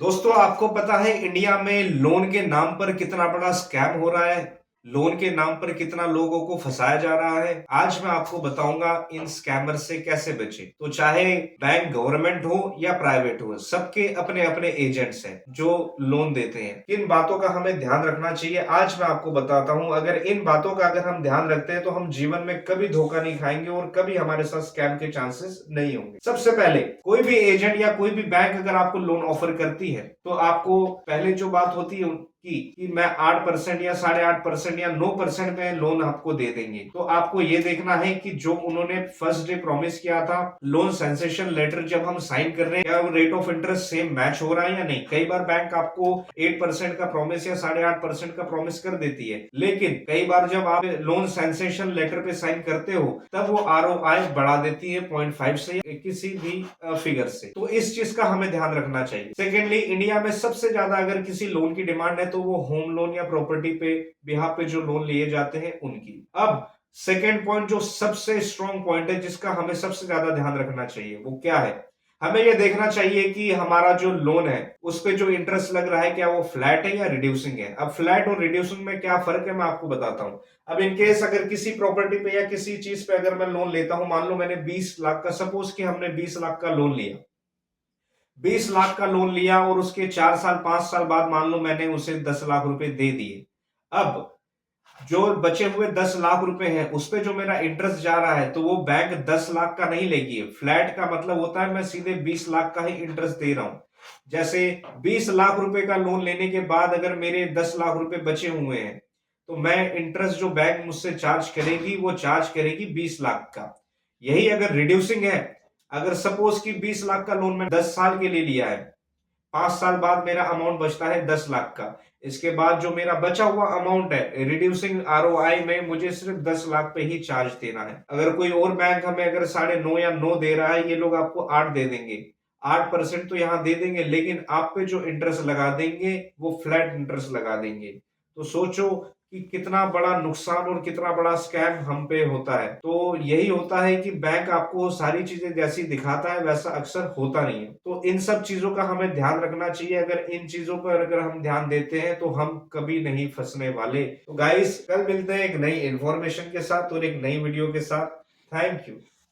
दोस्तों आपको पता है इंडिया में लोन के नाम पर कितना बड़ा स्कैम हो रहा है। लोन के नाम पर कितना लोगों को फंसाया जा रहा है। आज मैं आपको बताऊंगा इन स्कैमर से कैसे बचे। तो चाहे बैंक गवर्नमेंट हो या प्राइवेट हो, सबके अपने अपने एजेंट्स हैं जो लोन देते हैं। किन बातों का हमें ध्यान रखना चाहिए आज मैं आपको बताता हूं। अगर इन बातों का अगर हम ध्यान रखते हैं तो हम जीवन में कभी धोखा नहीं खाएंगे और कभी हमारे साथ स्कैम के चांसेस नहीं होंगे। सबसे पहले कोई भी एजेंट या कोई भी बैंक अगर आपको लोन ऑफर करती है तो आपको पहले जो बात होती है कि मैं 8% या 8.5% या 9% में लोन आपको दे देंगे, तो आपको ये देखना है कि जो उन्होंने फर्स्ट डे प्रॉमिस किया था, लोन सेंसेशन लेटर जब हम साइन कर रहे हैं, क्या rate of interest same match हो रहा है या नहीं। कई बार बैंक आपको 8% का प्रॉमिस या 8.5% का प्रॉमिस कर देती है, लेकिन कई बार जब आप लोन सेंसेशन लेटर पे साइन करते हो तब वो ROI बढ़ा देती है 0.5 से या किसी भी फिगर से। तो इस चीज का हमें ध्यान रखना चाहिए। सेकेंडली, इंडिया में सबसे ज्यादा अगर किसी लोन की डिमांड है तो वो होम लोन या प्रॉपर्टी पे बिहाफ पे जो लोन लिए जाते हैं उनकी। अब सेकेंड पॉइंट जो सबसे स्ट्रॉन्ग पॉइंट है जिसका हमें सबसे ज्यादा ध्यान रखना चाहिए वो क्या है। हमें यह देखना चाहिए कि हमारा जो लोन है उस पे जो इंटरेस्ट लग रहा है क्या वो फ्लैट है या रिड्यूसिंग है। अब फ्लैट और रिड्यूसिंग में क्या फर्क है मैं आपको बताता हूं। अब इनकेस अगर किसी प्रॉपर्टी पे या किसी चीज पे अगर मैं लोन लेता हूं, मान लो मैंने 20 लाख का, सपोज कि हमने 20 लाख का लोन लिया, 20 लाख का लोन लिया और उसके 4 साल 5 साल बाद मान लो मैंने उसे 10 लाख रुपए दे दिए। अब जो बचे हुए 10 लाख रुपए हैं उस पे जो मेरा इंटरेस्ट जा रहा है तो वो बैंक 10 लाख का नहीं लेगी। फ्लैट का मतलब होता है मैं सीधे 20 लाख का ही इंटरेस्ट दे रहा हूं। जैसे 20 लाख रुपए का लोन लेने के बाद अगर मेरे 10 लाख रुपए बचे हुए हैं तो मैं इंटरेस्ट जो बैंक मुझसे चार्ज करेगी वो चार्ज करेगी 20 लाख का। यही अगर रिड्यूसिंग है, अगर सपोज कि 20 लाख का लोन मैं 10 साल के लिए लिया है, 5 साल बाद मेरा अमाउंट बचता है 10 लाख का, इसके बाद जो मेरा बचा हुआ अमाउंट है रिड्यूसिंग ROI में मुझे सिर्फ 10 लाख पे ही चार्ज देना है। अगर कोई और बैंक हमें अगर 9.5 या 9 दे रहा है, ये लोग आपको 8 दे देंगे। 8% तो यहाँ दे देंगे लेकिन आप पे जो इंटरेस्ट लगा देंगे वो फ्लैट इंटरेस्ट लगा देंगे। तो सोचो कि कितना बड़ा नुकसान और कितना बड़ा स्कैम हम पे होता है। तो यही होता है कि बैंक आपको सारी चीजें जैसी दिखाता है वैसा अक्सर होता नहीं है। तो इन सब चीजों का हमें ध्यान रखना चाहिए। अगर इन चीजों पर अगर हम ध्यान देते हैं तो हम कभी नहीं फंसने वाले। तो गाइस, कल मिलते हैं एक नई इंफॉर्मेशन के साथ और एक नई वीडियो के साथ। Thank you.